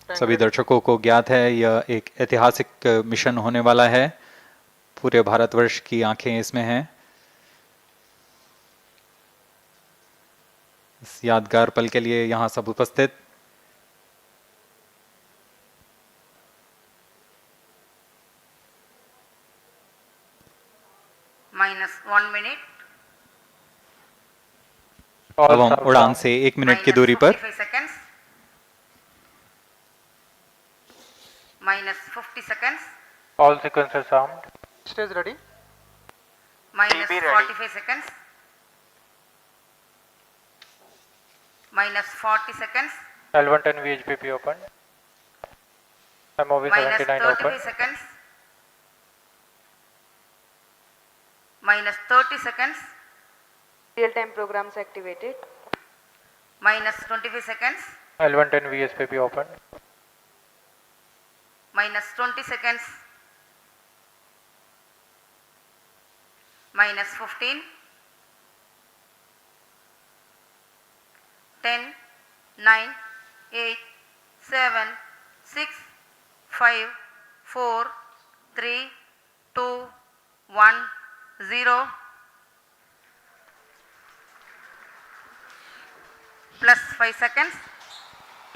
सभी दर्शकों को ज्ञात है यह एक ऐतिहासिक मिशन होने वाला है। पूरे भारतवर्ष की आंखें इसमें हैं। इस यादगार पल के लिए यहाँ सब उपस्थित। -1 minute। अब हम उड़ान से 1 मिनट की दूरी पर -55 seconds। -50 seconds। All sequences armed। Stage ready। -45 seconds। -40 seconds। L110 VHPP open। MOV 79 open। -35 seconds। -30 seconds। Real-time programs activated। -25 seconds। L110 VSPP open। -20 seconds। -15। 10, 9, 8, 7, 6, 5, 4, 3, 2, 1, 0। +5 seconds।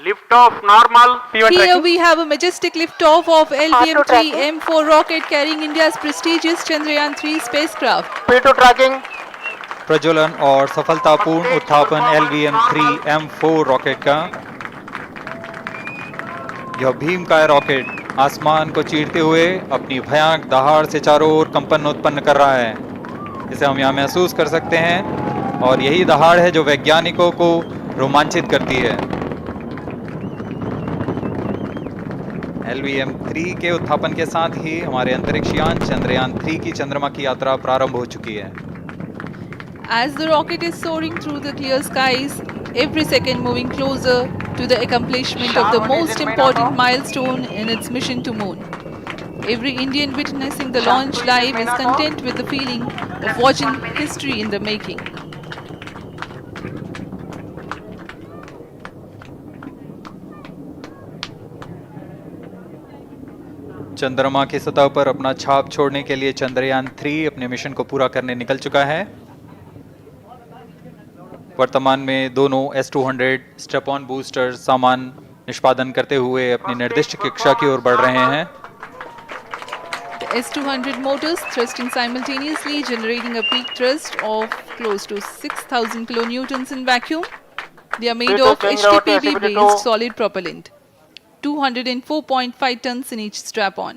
Lift off normal। Here we have a majestic liftoff of LVM-3 M4 rocket carrying India's prestigious Chandrayaan-3 spacecraft। P2 tracking। प्रज्वलन और सफलतापूर्ण उत्थापन LVM-3 M4 rocket का। यह भीमकाय rocket आसमान को चीरते हुए अपनी भयानक दहाड़ से चारों ओर कंपन उत्पन्न कर रहा है। इसे हम यहाँ महसूस कर सकते हैं और यही दहाड़ है जो वैज्ञानिकों को रोमांचित करती है। LVM-3 के उत्थापन के साथ ही हमारे अंतरिक्ष यान चंद्रयान-3 की चंद्रमा की यात्रा प्रारंभ हो चुकी है। As the rocket is soaring through the clear skies, every second moving closer to the accomplishment of the most important milestone in its mission to moon. Every Indian witnessing the launch live is content with the feeling of watching history in the making. चंद्रमा की सतह पर अपना छाप छोड़ने के लिए चंद्रयान-3 अपने मिशन को पूरा करने निकल चुका है। वर्तमान में दोनों S-200 स्टेप ऑन बूस्टर सामान निष्पादन करते हुए अपनी निर्दिष्ट कक्षा की ओर बढ़ रहे हैं। The S-200 motors thrusting simultaneously, generating a peak thrust of close to 6,000 kilonewtons in vacuum. They are made of HTPB-based solid propellant, 204.5 tons in each strap-on.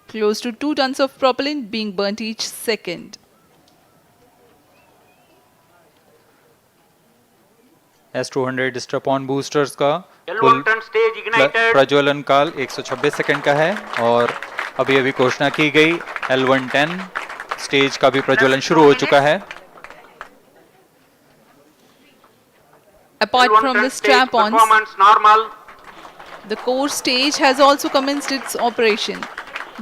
Close to 2 tons of propellant being burnt each second. S-200 strap-on boosters का कुल प्रज्वलन काल 126 second का है और अभी अभी घोषणा की गई L110 स्टेज का भी प्रज्वलन शुरू हो चुका है। Apart from the strap-ons, normal। the core stage has also commenced its operation.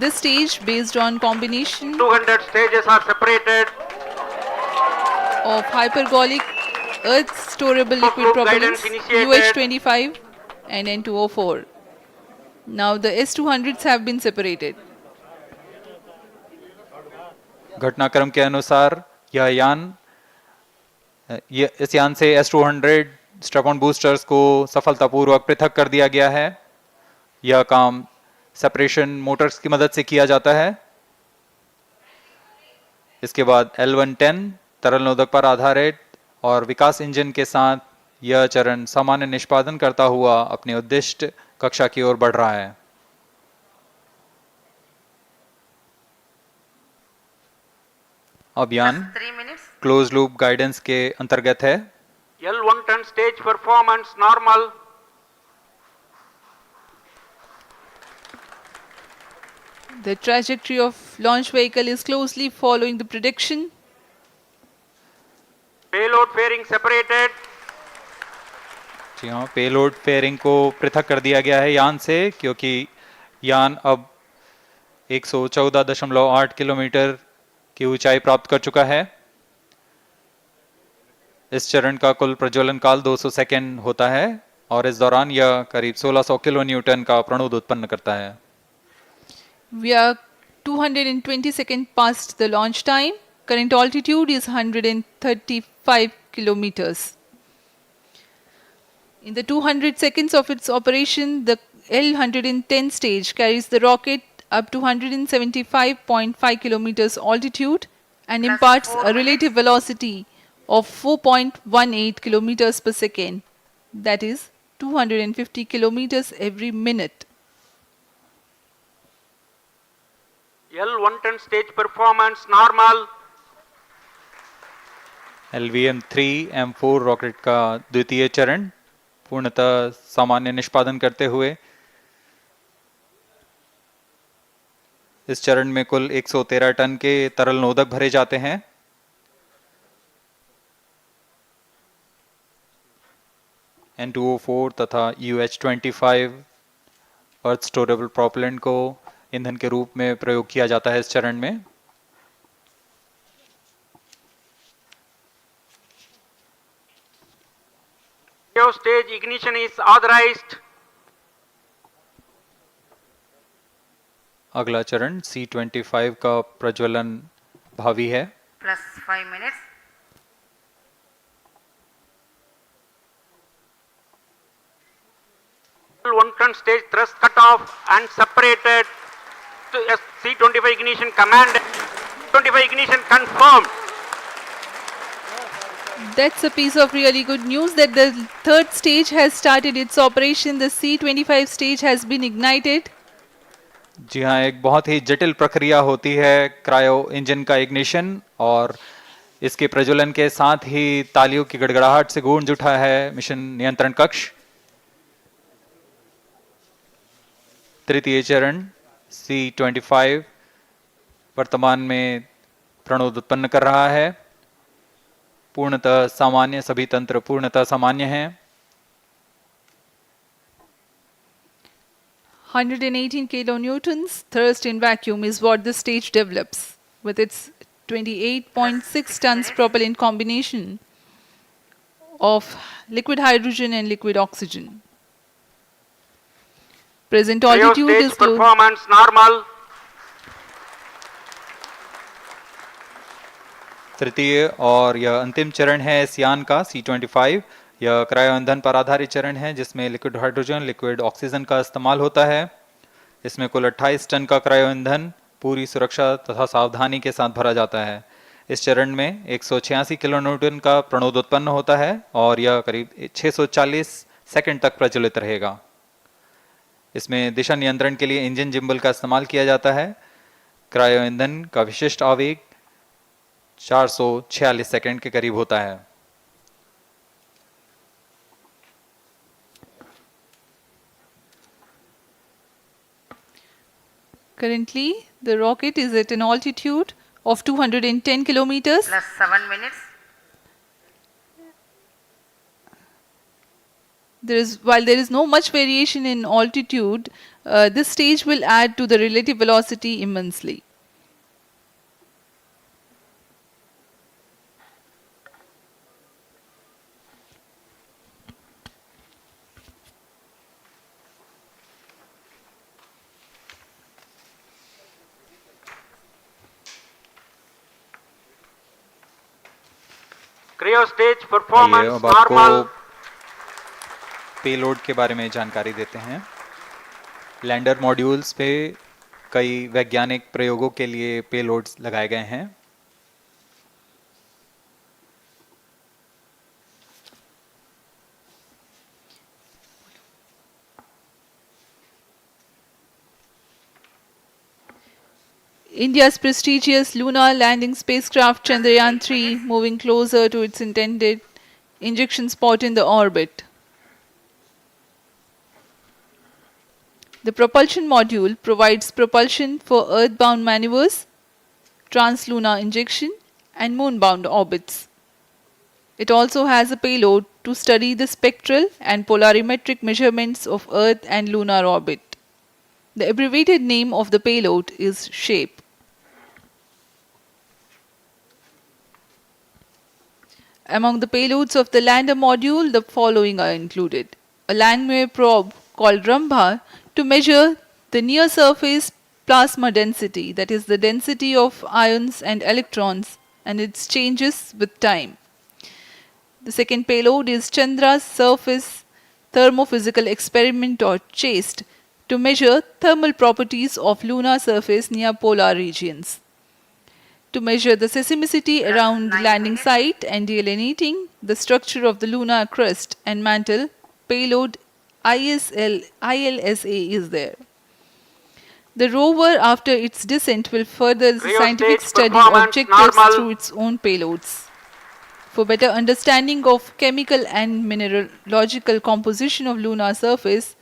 This stage, based on combination 200 stages are separated। of hypergolic earth storable liquid propellants UH-25 and N2O4. Now the S-200s have been separated. घटनाक्रम के अनुसार इस यान से S-200 strap-on boosters को सफलतापूर्वक पृथक कर दिया गया है। यह काम सेपरेशन मोटर्स की मदद से किया जाता है। इसके बाद L110 तरल नोदक पर आधारित और विकास इंजन के साथ यह चरण सामान्य निष्पादन करता हुआ अपने उद्दिष्ट कक्षा की ओर बढ़ रहा है। अब यान क्लोज लूप गाइडेंस के अंतर्गत है। L110 stage performance normal। The trajectory of launch vehicle is closely following the prediction. Payload fairing separated। जी हाँ, पेलोड फेयरिंग को पृथक कर दिया गया है यान से, क्योंकि यान अब 114.8 किलोमीटर की ऊंचाई प्राप्त कर चुका है। इस चरण का कुल प्रज्वलन काल 200 सेकेंड होता है। और इस दौरान यह करीब 1600 किलो न्यूटन का प्रणोद उत्पन्न करता है। We are 220 seconds past the launch time. Current altitude is 135 kilometers. In the 200 seconds of its operation, the L-110 stage carries the rocket up to 175.5 kilometers altitude and Plus imparts 4 a relative velocity of 4.18 kilometers per second. That is 250 kilometers every minute. L110 stage performance normal. LVM-3 M4 rocket का द्वितीय चरण पूर्णतः सामान्य निष्पादन करते हुए इस चरण में कुल 113 टन के तरल नोदक भरे जाते हैं। N2O4 तथा UH-25 अर्थ स्टोरेबल प्रोपेलेंट को ईंधन के रूप में प्रयोग किया जाता है इस चरण में। Cryo stage ignition is authorized. अगला चरण C-25 का प्रज्वलन भावी है। plus 5 minutes. L110 stage thrust cut off and separated to C-25 ignition command. 25 ignition confirmed. That's a piece of really good news that the third stage has started its operation. The C-25 stage has been ignited. जी हाँ, एक बहुत ही जटिल प्रक्रिया होती है cryo engine का ignition और इसके प्रज्वलन के साथ ही तालियों की गड़गड़ाहट से गूंज उठा है मिशन नियंत्रण कक्ष। तृतीय चरण C-25 वर्तमान में प्रणोद उत्पन्न कर रहा है। पूर्णतः सामान्य, सभी तंत्र पूर्णतः सामान्य हैं। 118 kilonewtons thrust in vacuum is what the stage develops with its 28.6 tons propellant combination of liquid hydrogen and liquid oxygen. Present Cryo altitude stage is close. performance normal. तृतीय और यह अंतिम चरण है इस यान का C-25। यह क्रायो ईंधन पर आधारित चरण है जिसमें लिक्विड हाइड्रोजन, लिक्विड ऑक्सीजन का इस्तेमाल होता है। इसमें कुल 28 टन का क्रायो ईंधन पूरी सुरक्षा तथा सावधानी के साथ भरा जाता है। इस चरण में 186 किलो न्यूटन का प्रणोद उत्पन्न होता है और यह करीब 640 सेकंड तक प्रज्वलित रहेगा। इसमें दिशा नियंत्रण के लिए इंजन जिम्बल का इस्तेमाल किया जाता है। क्रायो ईंधन का विशिष्ट आवेग 446 सेकंड के करीब होता है। Currently, the rocket is at an altitude of 210 kilometers. plus 7 minutes. While there is no much variation in altitude, this stage will add to the relative velocity immensely. Cryo stage आइए performance अब आपको normal. Payload के बारे में जानकारी देते हैं। Lander modules पे कई वैज्ञानिक प्रयोगों के लिए पेलोड्स लगाए गए हैं। India's prestigious lunar landing spacecraft Chandrayaan-3 moving closer to its intended injection spot in the orbit. The propulsion module provides propulsion for earthbound maneuvers, translunar injection, and moonbound orbits. It also has a payload to study the spectral and polarimetric measurements of Earth and lunar orbit. The abbreviated name of the payload is SHAPE. Among the payloads of the lander module, the following are included: a landwehr probe called Rambha to measure the near surface plasma density, that is, the density of ions and electrons, and its changes with time. The second payload is Chandra's Surface Thermophysical Experiment, or CHASTE, to measure thermal properties of lunar surface near polar regions. To measure the seismicity around the 9 landing minutes. site and delineating the structure of the lunar crust and mantle, payload ILSA is there. The rover, after its descent, will further the Rheo scientific stage study performance objectives normal. through its own payloads. For better understanding of chemical and mineralogical composition of lunar surface,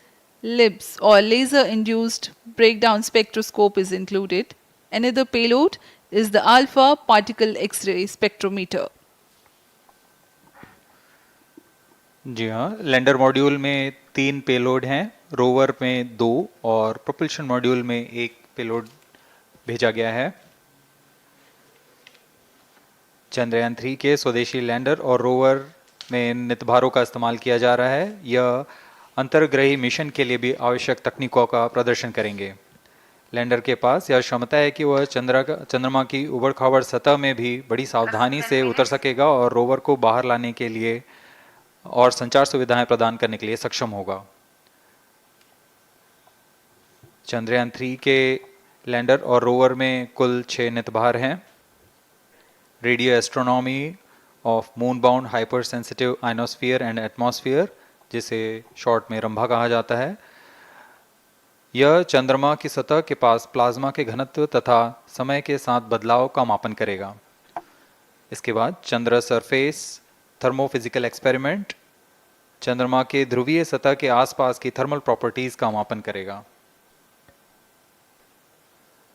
LIBS, or laser-induced breakdown spectroscope, is included. Another payload is the alpha particle X-ray spectrometer. जी हाँ, lander module में 3 payload हैं, rover में 2 और propulsion module में 1 payload भेजा गया है। चंद्रयान 3 के स्वदेशी लैंडर और रोवर में नितभारों का इस्तेमाल किया जा रहा है। यह अंतर्ग्रही मिशन के लिए भी आवश्यक तकनीकों का प्रदर्शन करेंगे। लैंडर के पास यह क्षमता है कि वह चंद्रमा की उबड़-खाबड़ सतह में भी बड़ी सावधानी से उतर सकेगा और रोवर को बाहर लाने के लिए और संचार सुविधाएं प्रदान करने के लिए सक्षम होगा। चंद्रयान 3 के लैंडर और रोवर में कुल 6 नितभार हैं। Radio astronomy of moon bound hyper sensitive ionosphere and atmosphere, जिसे शॉर्ट में रंभा कहा जाता है, यह चंद्रमा की सतह के पास प्लाज्मा के घनत्व तथा समय के साथ बदलाव का मापन करेगा। इसके बाद चंद्र सरफेस थर्मोफिजिकल एक्सपेरिमेंट चंद्रमा के ध्रुवीय सतह के आसपास की थर्मल प्रॉपर्टीज का मापन करेगा।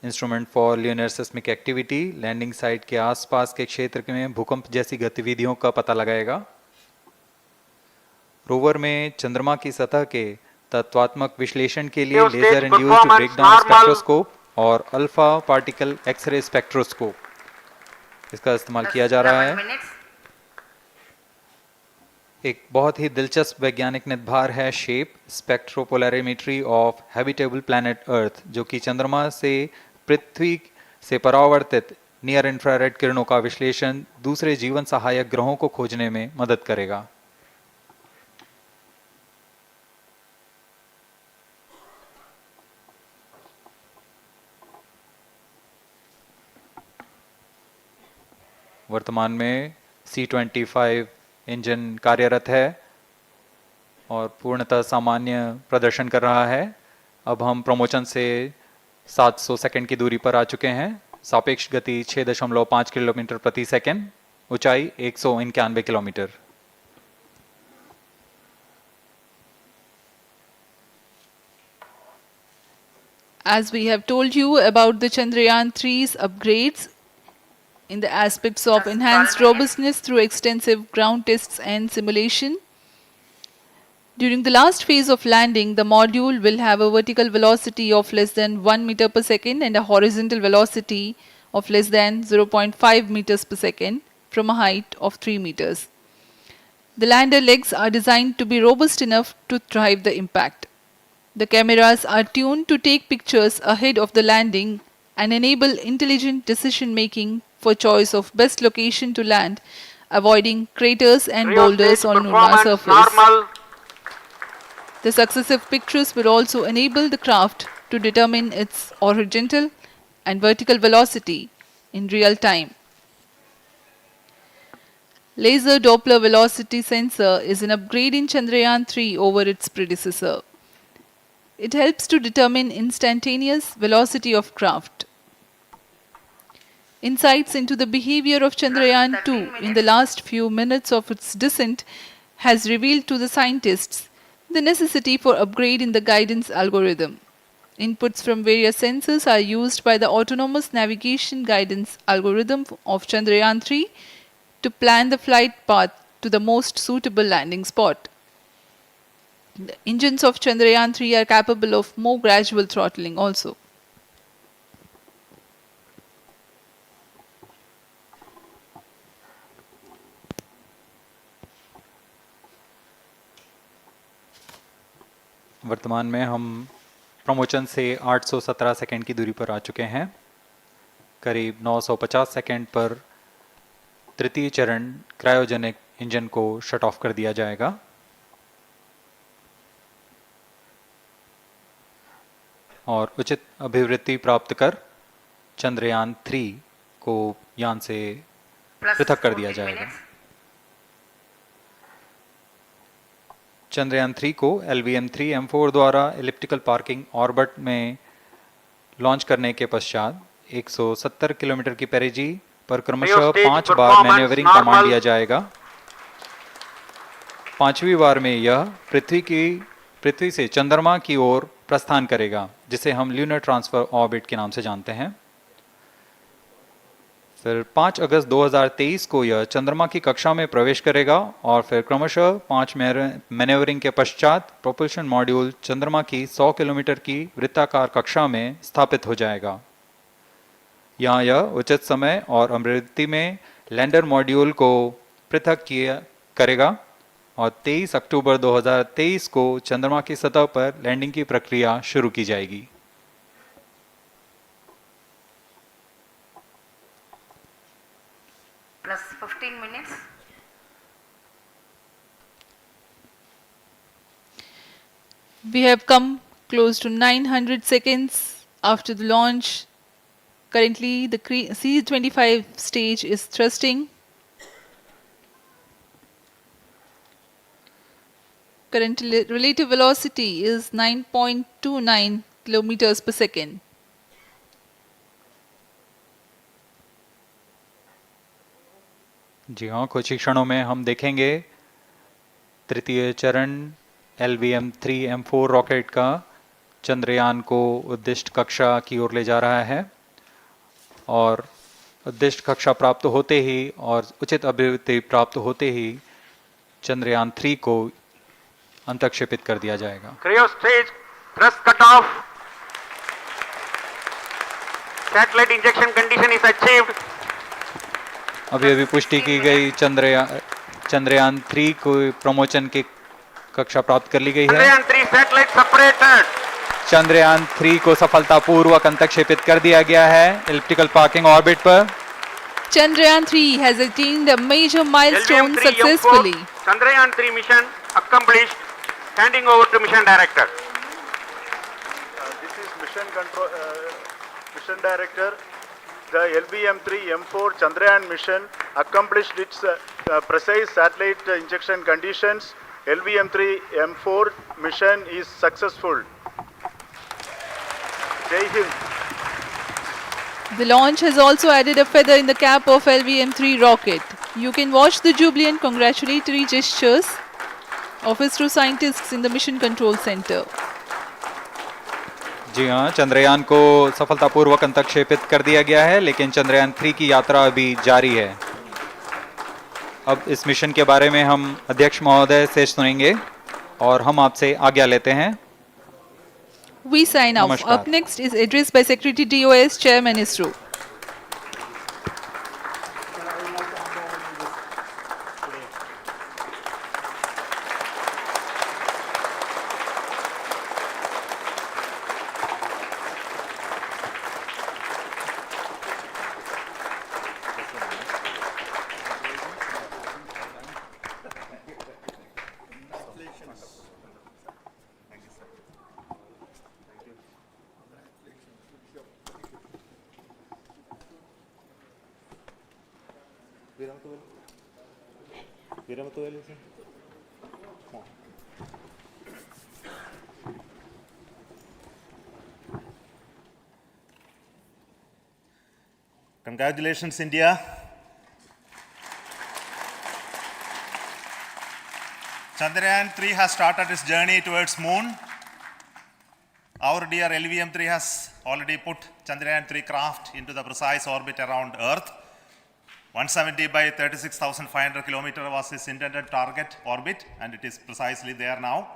Instrument for lunar seismic activity landing site के आसपास के क्षेत्र में भूकंप जैसी गतिविधियों का पता लगाएगा। रोवर में चंद्रमा की सतह के तत्वात्मक विश्लेषण के लिए Stage laser induced performance breakdown normal. Spectroscope और अल्फा पार्टिकल एक्सरे स्पेक्ट्रोस्कोप इसका इस्तेमाल किया जा रहा 7 है। minutes. एक बहुत ही दिलचस्प वैज्ञानिक निर्धार है shape स्पेक्ट्रोपोलैरिमेट्री of habitable planet earth, जो कि चंद्रमा से पृथ्वी से परावर्तित नियर इंफ्रारेड किरणों का विश्लेषण दूसरे जीवन सहायक ग्रहों को खोजने में मदद करेगा। वर्तमान में C-25 इंजन कार्यरत है और पूर्णतः सामान्य प्रदर्शन कर रहा है। अब हम प्रमोशन से 700 सेकंड की दूरी पर आ चुके हैं। सापेक्ष गति 6.5 किलोमीटर प्रति सेकंड, ऊंचाई 191 kilometre. As we have told you about the Chandrayaan 3's upgrades in the aspects of enhanced robustness through extensive ground tests and simulation, during the last phase of landing, the module will have a vertical velocity of less than 1 meter per second and a horizontal velocity of less than 0.5 meters per second from a height of 3 meters. The lander legs are designed to be robust enough to drive the impact. The cameras are tuned to take pictures ahead of the landing and enable intelligent decision making for choice of best location to land, avoiding craters and Rheo boulders stage on lunar performance surface. normal. The successive pictures will also enable the craft to determine its horizontal and vertical velocity in real time. Laser Doppler velocity sensor is an upgrade in Chandrayaan 3 over its predecessor. It helps to determine instantaneous velocity of craft. Insights into the behavior of Chandrayaan 2 in the last few minutes of its descent has revealed to the scientists the necessity for upgrade in the guidance algorithm. Inputs from various sensors are used by the autonomous navigation guidance algorithm of Chandrayaan 3 to plan the flight path to the most suitable landing spot. The engines of Chandrayaan 3 are capable of more gradual throttling also. वर्तमान में हम promotion से 817 second की दूरी पर आ चुके हैं। करीब 950 सेकंड पर तृतीय चरण क्रायोजेनिक इंजन को शट ऑफ कर दिया जाएगा। और उचित अभिवृद्धि प्राप्त कर चंद्रयान 3 को यान से Plus पृथक कर दिया 14 जाएगा। minutes. चंद्रयान 3 को LVM-3M4 द्वारा एलिप्टिकल पार्किंग ऑर्बिट में लॉन्च करने के पश्चात 170 किलोमीटर की पेरिजी पर क्रमशः Stage 5 बार performance मैन्यूवरिंग कमांड normal. दिया जाएगा। 5वीं बार में यह पृथ्वी से चंद्रमा की ओर प्रस्थान करेगा, जिसे हम ल्यूनर ट्रांसफर ऑर्बिट के नाम से जानते हैं। फिर 5 अगस्त 2023 को यह चंद्रमा की कक्षा में प्रवेश करेगा और फिर क्रमशः 5 मैन्यूवरिंग के पश्चात प्रोपल्शन मॉड्यूल चंद्रमा की 100 किलोमीटर की वृत्ताकार कक्षा में स्थापित हो जाएगा। यहाँ यह उचित समय और अभिवृद्धि में लैंडर मॉड्यूल को पृथक करेगा और 23 अक्टूबर 2023 को चंद्रमा की सतह पर लैंडिंग की प्रक्रिया शुरू की जाएगी। Plus 15 minutes. We have come close to 900 seconds after the launch. Currently, the C-25 stage is thrusting. Current relative velocity is 9.29 kilometers per second. जी हाँ, कुछ ही क्षणों में हम देखेंगे तृतीय चरण LVM-3M4 रॉकेट का चंद्रयान को उद्दिष्ट कक्षा की ओर ले जा रहा है और उद्दिष्ट कक्षा प्राप्त होते ही और उचित अभिवृद्धि प्राप्त होते ही चंद्रयान 3 को अंतक्षेपित कर दिया जाएगा। Cryo stage thrust cutoff. Satellite injection condition is achieved. अभी पुष्टि की गई चंद्रयान 3 को प्रमोशन की कक्षा प्राप्त कर ली गई है। Chandrayaan 3 satellite separated. चंद्रयान 3 को सफलतापूर्वक अंतक्षेपित कर दिया गया है एलिप्टिकल पार्किंग ऑर्बिट पर। Chandrayaan 3 has attained a major milestone LVM-3M4 successfully. Chandrayaan 3 mission accomplished. Handing over to mission director. This is mission director. The LVM-3M4 Chandrayaan mission accomplished its precise satellite injection conditions. LVM-3M4 mission is successful. Jai Hind. The launch has also added a feather in the cap of LVM-3 rocket. You can watch the jubilant congratulatory gestures of ISRO scientists in the Mission Control Center. जी हाँ, चंद्रयान को सफलतापूर्वक अंतक्षेपित कर दिया गया है, लेकिन चंद्रयान 3 की यात्रा अभी जारी है। अब इस मिशन के बारे में हम अध्यक्ष महोदय से सुनेंगे और हम आपसे आज्ञा लेते हैं। We sign off. नमस्कार। Up next is address by Secretary DOS, Chairman ISRO. Congratulations, India. Chandrayaan 3 has started its journey towards moon. Our dear LVM-3 has already put Chandrayaan 3 craft into the precise orbit around Earth. 170 by 36,500 kilometer was its intended target orbit, and it is precisely there now.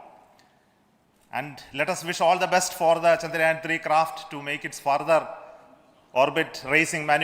And let us wish all the best for the Chandrayaan 3 craft to make its further orbit racing maneuver